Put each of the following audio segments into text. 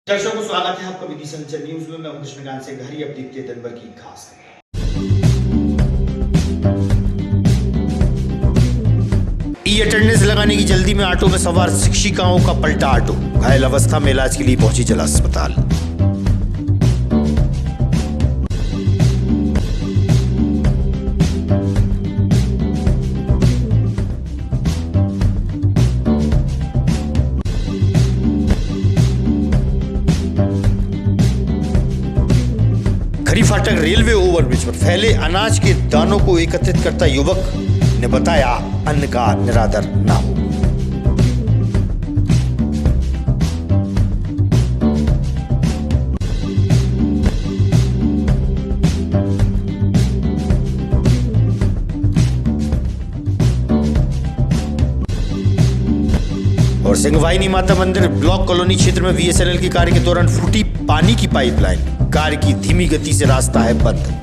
दर्शकों को स्वागत है आपका विधि संचर न्यूज में। मैं हूं कृष्णकांत से घरी। अब देखते हैं दिन भर की खास ई अटेंडेंस लगाने की जल्दी में ऑटो में सवार शिक्षिकाओं का पलटा ऑटो। घायल अवस्था में इलाज के लिए पहुंची जिला अस्पताल। खरी फाटक रेलवे ओवरब्रिज पर फैले अनाज के दानों को एकत्रित करता युवक ने बताया अन्न का निरादर ना हो। और सिंहवाहिनी माता मंदिर ब्लॉक कॉलोनी क्षेत्र में बीएसएनएल के कार्य के दौरान फूटी पानी की पाइपलाइन। कार्य की धीमी गति से रास्ता है बंद।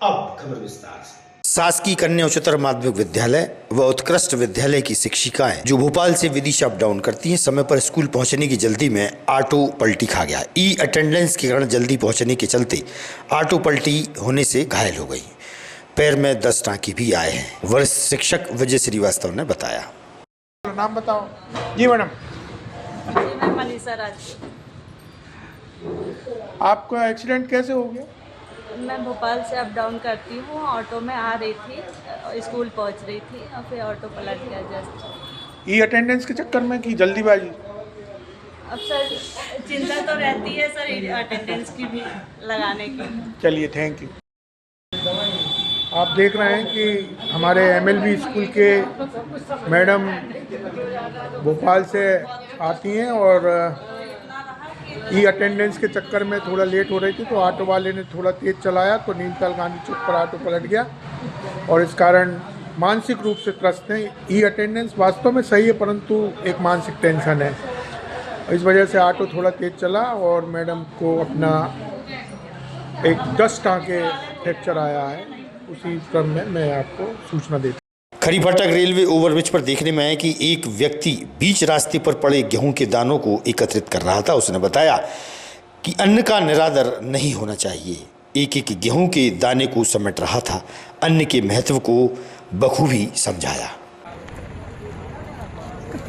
अब खबर विस्तार से। शासकीय कन्या उच्चतर माध्यमिक विद्यालय व उत्कृष्ट विद्यालय की शिक्षिकाएं जो भोपाल से विदिशा अप डाउन करती हैं, समय पर स्कूल पहुंचने की जल्दी में ऑटो पलटी खा गया। ई अटेंडेंस के कारण जल्दी पहुंचने के चलते ऑटो पलटी होने से घायल हो गई। पैर में 10 टांके भी आए हैं। वरिष्ठ शिक्षक विजय श्रीवास्तव ने बताया। नाम बताओ। जी मैडम। जी मैं मनीषा राज। आपका एक्सीडेंट कैसे हो गया? मैं भोपाल से अप डाउन करती हूँ। ऑटो में आ रही थी, स्कूल पहुँच रही थी और फिर ऑटो पलट गया जस्ट। ई अटेंडेंस के चक्कर में कि जल्दीबाजी? अब सर चिंता तो रहती है सर अटेंडेंस की भी लगाने की। चलिए थैंक यू। आप देख रहे हैं कि हमारे एमएलबी स्कूल के मैडम भोपाल से आती हैं और ई अटेंडेंस के चक्कर में थोड़ा लेट हो रही थी, तो ऑटो वाले ने थोड़ा तेज़ चलाया तो नीलकंठ गांधी चौक पर ऑटो पलट गया और इस कारण मानसिक रूप से त्रस्त हैं। ई अटेंडेंस वास्तव में सही है, परंतु एक मानसिक टेंशन है। इस वजह से ऑटो थोड़ा तेज़ चला और मैडम को अपना एक 10 टांके फ्रैक्चर आया है। उसी क्रम में मैं आपको सूचना देता हूँ। खरी फाटक रेलवे ओवरब्रिज पर देखने में आया कि एक व्यक्ति बीच रास्ते पर पड़े गेहूं के दानों को एकत्रित कर रहा था। उसने बताया कि अन्न का निरादर नहीं होना चाहिए। एक एक गेहूं के दाने को समेट रहा था। अन्न के महत्व को बखूबी समझाया।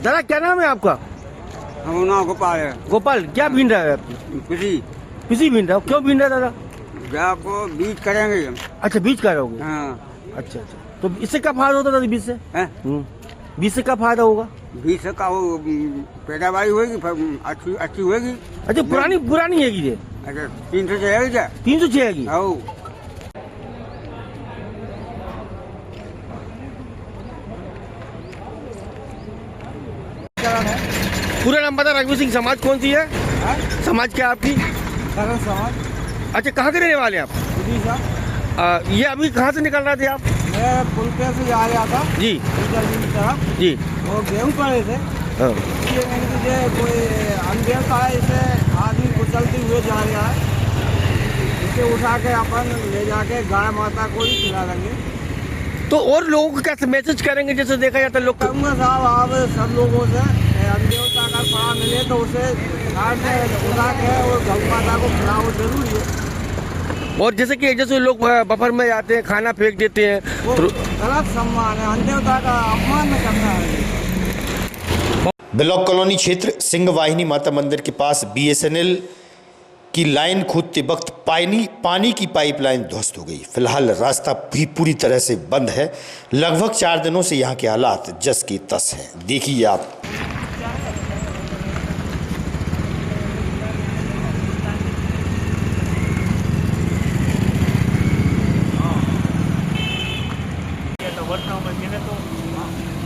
दादा क्या नाम है आपका? हम नाम गोपाल है। गोपाल, क्या बीन रहा है आपकी? किसी बीन रहा हो? क्यों बीन रहा है दादा? आपको बीज करेंगे। अच्छा बीज करोगे? हाँ। अच्छा, तो इससे क्या फायदा होता दादा बीज से? बीज से क्या फायदा होगा? बीज से का पैदावारी होगी, अच्छी होगी। अच्छा पुरानी है ये? अच्छा 300 जाएगी क्या? 300 जाएगी। पूरा नाम बता। रघुवीर सिंह। समाज कौन सी है? समाज क्या आपकी? समाज। अच्छा कहाँ के रहने वाले आप? ये अभी कहाँ से निकल रहे थे आप? मैं पुल पे से जा रहा था जी तरफ जी। वो गेहूँ पड़े थे। ये कोई अनदेखा है, इसे आदमी कुचलते हुए जा रहा है। इसे उठा के अपन ले जाके गाय माता को ही खिला देंगे। तो और लोगों को कैसे मैसेज करेंगे? जैसे देखा जाता है लोग कहूँगा साहब आप सब लोगों से अनदेवता का पड़ा मिले तो उसे उठा के और गौ माता को खिलाओ जरूरी है। और जैसे लोग बफर में जाते हैं, खाना फेंक देते हैं, वो गलत सम्मान है, अंधेवता का अपमान में करना है। ब्लॉक कॉलोनी क्षेत्र सिंहवाहिनी माता मंदिर के पास बीएसएनएल की लाइन खोदते वक्त पानी की पाइपलाइन ध्वस्त हो गई। फिलहाल रास्ता भी पूरी तरह से बंद है। लगभग 4 दिनों से यहाँ के हालात जस की तस हैं। देखिए आप।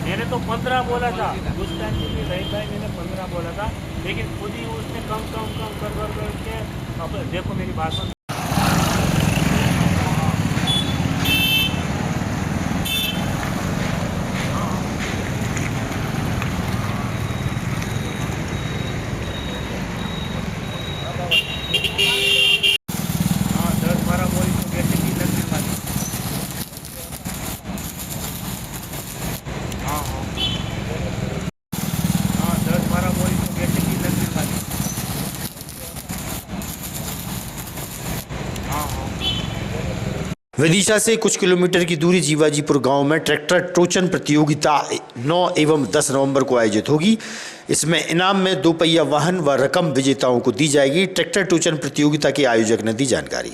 मैंने तो 15 बोला था उस टाइम भी रही भाई, मैंने 15 बोला था, लेकिन खुद ही उसने कम करके अब देखो मेरी बात सुन। विदिशा से कुछ किलोमीटर की दूरी जीवाजीपुर गांव में ट्रैक्टर टोचन प्रतियोगिता 9 एवं 10 नवंबर को आयोजित होगी। इसमें इनाम में 2 पहिया वाहन व रकम विजेताओं को दी जाएगी। ट्रैक्टर टोचन प्रतियोगिता के आयोजक ने दी जानकारी।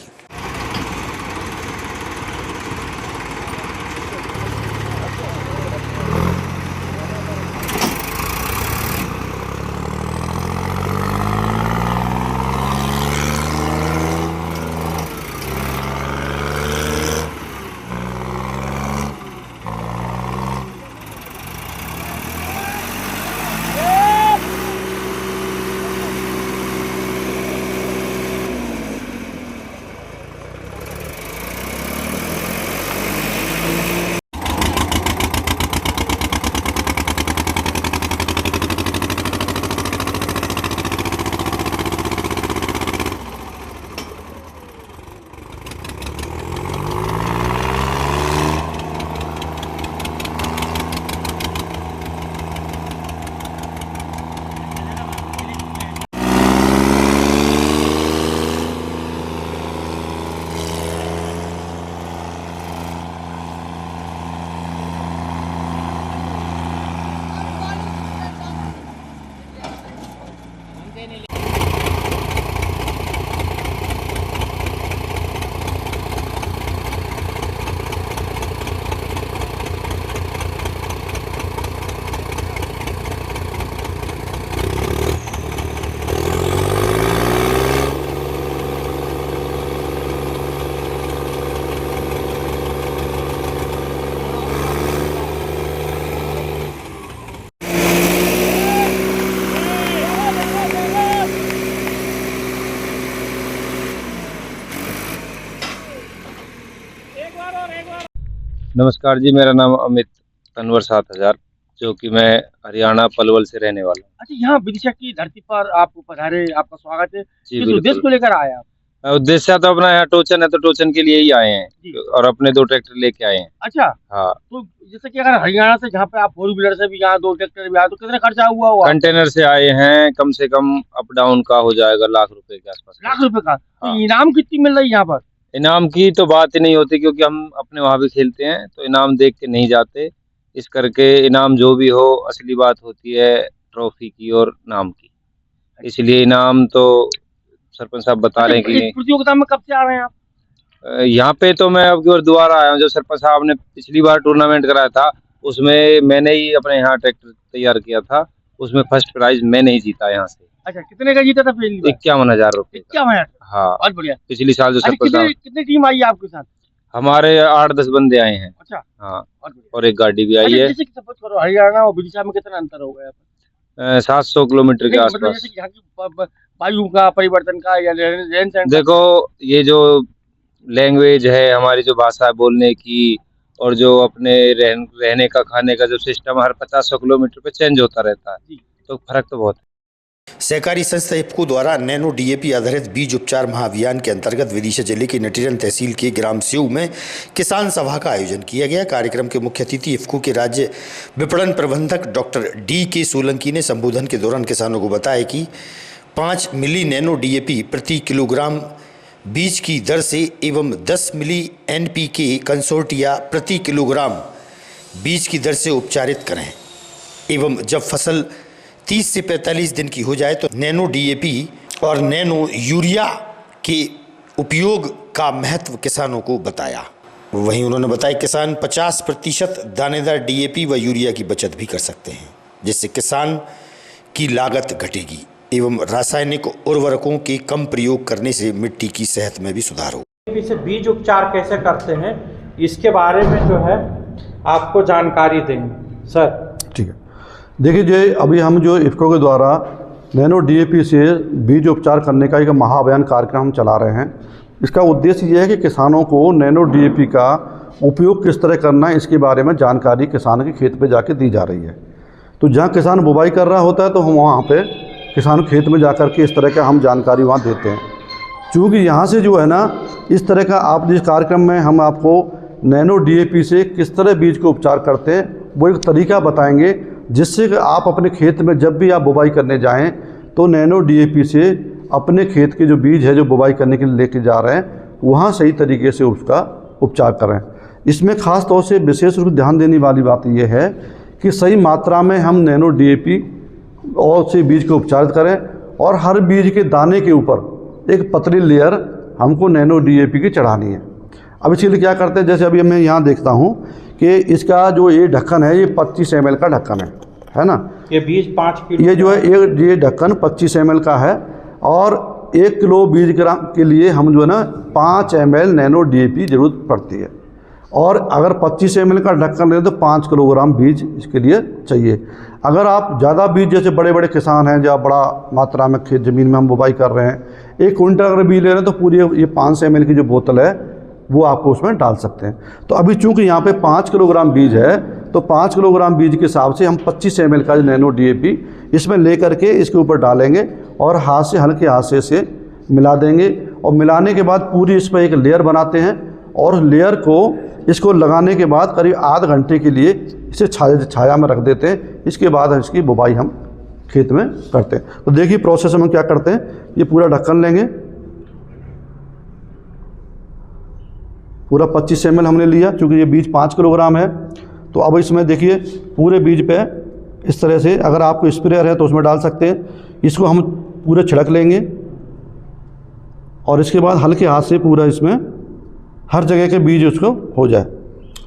नमस्कार जी, मेरा नाम अमित तनवर 7000, जो कि मैं हरियाणा पलवल से रहने वाला हूँ। अच्छा, यहाँ विदिशा की धरती पर आप पधारे, आपका स्वागत है। जी, किस बिल्कुल। उद्देश्य को लेकर आए आप? उद्देश्य तो अपना यहाँ टोचन है, तो टोचन के लिए ही आए हैं और अपने 2 ट्रैक्टर लेके आए हैं। अच्छा, हाँ, तो जैसे कि अगर हरियाणा से जहाँ पे आप 4 व्हीलर से भी यहाँ 2 ट्रैक्टर भी आए, तो कितना खर्चा हुआ होगा? कंटेनर से आए हैं, कम से कम अप डाउन का हो जाएगा लाख रुपए के आसपास। लाख रुपए का? तो हाँ। इनाम कितनी मिल रही है यहाँ पर? इनाम की तो बात ही नहीं होती, क्योंकि हम अपने वहाँ भी खेलते हैं, तो इनाम देख के नहीं जाते। इस करके इनाम जो भी हो, असली बात होती है ट्रॉफी की और नाम की। इसलिए इनाम तो सरपंच साहब बता रहे हैं कि इस प्रतियोगिता में कब से आ रहे हैं आप? यहाँ पे तो मैं अब की बार दोबारा आया हूँ। जो सरपंच साहब ने पिछली बार टूर्नामेंट कराया था, उसमें मैंने ही अपने यहाँ ट्रैक्टर तैयार किया था। उसमें फर्स्ट प्राइज मैंने ही जीता यहाँ से। अच्छा, कितने का जीता था पहली बार? 51,000 रुपए। 51,000? हाँ, बहुत बढ़िया। पिछली साल जो सरपंच साहब, कितनी टीम आई है आपके साथ? हमारे 8-10 बंदे आए हैं। अच्छा, हाँ, बहुत बढ़िया। और एक गाड़ी भी आई है। जैसे कि सपोज करो, हरियाणा और विदिशा में कितना अंतर हो गया? 700 किलोमीटर के नहीं, मतलब आसपास। जैसे कि यहाँ की वायु का परिवर्तन का या रहन सहन? देखो, ये जो लैंग्वेज है, हमारी जो भाषा है बोलने की, और जो अपने रहने का, खाने का जो सिस्टम हर 50-100 किलोमीटर पे चेंज होता रहता है, तो फर्क तो बहुत है। सहकारी संस्था इफ्को द्वारा नैनो डीएपी आधारित बीज उपचार महाअभियान के अंतर्गत विदिशा जिले की नटीरन तहसील के ग्राम सेऊ में किसान सभा का आयोजन किया गया। कार्यक्रम के मुख्य अतिथि इफ्को के राज्य विपणन प्रबंधक डॉक्टर डी.के. सोलंकी ने संबोधन के दौरान किसानों को बताया कि 5 मिली नैनो डीएपी प्रति किलोग्राम बीज की दर से एवं 10 मिली एनपीके कंसोर्टिया प्रति किलोग्राम बीज की दर से उपचारित करें एवं जब फसल 30 से 45 दिन की हो जाए तो नैनो डीएपी और नैनो यूरिया के उपयोग का महत्व किसानों को बताया। वहीं उन्होंने बताया किसान 50% दानेदार डीएपी व यूरिया की बचत भी कर सकते हैं, जिससे किसान की लागत घटेगी एवं रासायनिक उर्वरकों के कम प्रयोग करने से मिट्टी की सेहत में भी सुधार होगा। इसे बीज उपचार कैसे करते हैं, इसके बारे में जो है आपको जानकारी देंगे सर। ठीक है, देखिए जो अभी हम जो इफ्को के द्वारा नैनो डीएपी से बीज उपचार करने का एक महाअभियान कार्यक्रम हम चला रहे हैं। इसका उद्देश्य ये है कि किसानों को नैनो डीएपी का उपयोग किस तरह करना है, इसके बारे में जानकारी किसान के खेत पे जाके दी जा रही है। तो जहाँ किसान बुवाई कर रहा होता है तो हम वहाँ पे किसान खेत में जाकर के इस तरह का हम जानकारी वहाँ देते हैं। चूँकि यहाँ से जो है ना, इस तरह का आप जिस कार्यक्रम में हम आपको नैनो डीएपी से किस तरह बीज को उपचार करते हैं वो एक तरीका बताएंगे, जिससे कि आप अपने खेत में जब भी आप बुवाई करने जाएं तो नैनो डीएपी से अपने खेत के जो बीज है जो बुवाई करने के लिए लेके जा रहे हैं वहाँ सही तरीके से उसका उपचार करें। इसमें ख़ास तौर से विशेष रूप से ध्यान देने वाली बात यह है कि सही मात्रा में हम नैनो DAP और से बीज को उपचारित करें और हर बीज के दाने के ऊपर एक पतली लेयर हमको नैनो DAP की चढ़ानी है। अब इसके लिए क्या करते हैं, जैसे अभी मैं यहाँ देखता हूँ कि इसका जो ये ढक्कन है ये 25 ml का ढक्कन है ना। ये बीज 5 किलो ये जो है ये ढक्कन 25 ml का है और 1 किलो बीज ग्राम के लिए हम जो है ना 5 ml नैनो DAP जरूरत पड़ती है। और अगर 25 ml का ढक्कन लें तो 5 किलोग्राम बीज इसके लिए चाहिए। अगर आप ज़्यादा बीज, जैसे बड़े बड़े किसान हैं जहाँ बड़ा मात्रा में खेत ज़मीन में हम बुवाई कर रहे हैं, 1 क्विंटल अगर बीज ले रहे हैं तो पूरी ये 500 ml की जो बोतल है वो आपको उसमें डाल सकते हैं। तो अभी चूंकि यहाँ पे 5 किलोग्राम बीज है तो 5 किलोग्राम बीज के हिसाब से हम 25 ml का नैनो DAP इसमें ले करके इसके ऊपर डालेंगे और हाथ से हल्के हाथ से इसे मिला देंगे। और मिलाने के बाद पूरी इस पर एक लेयर बनाते हैं और लेयर को इसको लगाने के बाद करीब आध घंटे के लिए इसे छाया में रख देते हैं। इसके बाद इसकी बुवाई हम खेत में करते हैं। तो देखिए प्रोसेस में क्या करते हैं, ये पूरा ढक्कन लेंगे, पूरा 25 ml हमने लिया, चूँकि ये बीज 5 किलोग्राम है। तो अब इसमें देखिए पूरे बीज पे इस तरह से, अगर आपको स्प्रेयर है तो उसमें डाल सकते हैं, इसको हम पूरे छिड़क लेंगे और इसके बाद हल्के हाथ से पूरा इसमें हर जगह के बीज उसको हो जाए।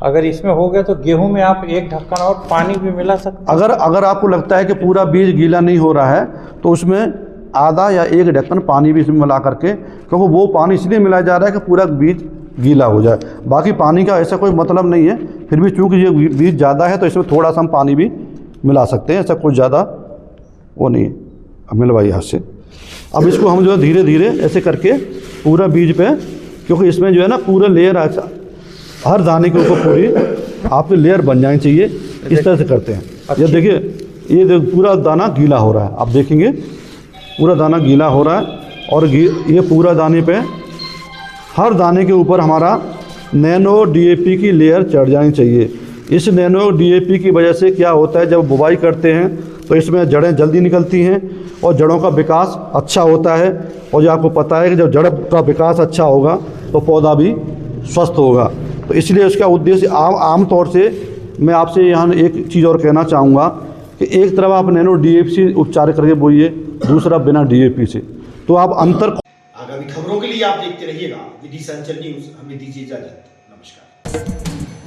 अगर इसमें हो गया तो गेहूं में आप एक ढक्कन और पानी भी मिला सकते हैं। अगर आपको लगता है कि पूरा बीज गीला नहीं हो रहा है तो उसमें आधा या 1 ढक्कन पानी भी इसमें मिला करके, क्योंकि वो पानी इसलिए मिलाया जा रहा है कि पूरा बीज गीला हो जाए। बाकी पानी का ऐसा कोई मतलब नहीं है, फिर भी चूँकि ये बीज ज़्यादा है तो इसमें थोड़ा सा हम पानी भी मिला सकते हैं, ऐसा कुछ ज़्यादा वो नहीं है। अब मिलवाइए हाथ से। अब इसको हम जो है धीरे धीरे ऐसे करके पूरा बीज पे, क्योंकि इसमें जो है ना पूरा लेयर हर दाने के ऊपर पूरी आपकी लेयर बन जानी चाहिए, इस तरह से करते हैं। ये देखिए ये पूरा दाना गीला हो रहा है, आप देखेंगे पूरा दाना गीला हो रहा है और ये पूरा दाने पे हर दाने के ऊपर हमारा नैनो DAP की लेयर चढ़ जानी चाहिए। इस नैनो DAP की वजह से क्या होता है, जब बुवाई करते हैं तो इसमें जड़ें जल्दी निकलती हैं और जड़ों का विकास अच्छा होता है। और जो आपको पता है कि जब जड़ का विकास अच्छा होगा तो पौधा भी स्वस्थ होगा। तो इसलिए उसका उद्देश्य आम तौर से मैं आपसे यहाँ एक चीज़ और कहना चाहूँगा कि एक तरफ आप नैनो DAP से उपचार करके बोइए, दूसरा बिना DAP से, तो आप अंतर। आगामी खबरों के लिए आप देखते रहिएगा विधि संचल न्यूज़। हमें दीजिए इजाजत, नमस्कार।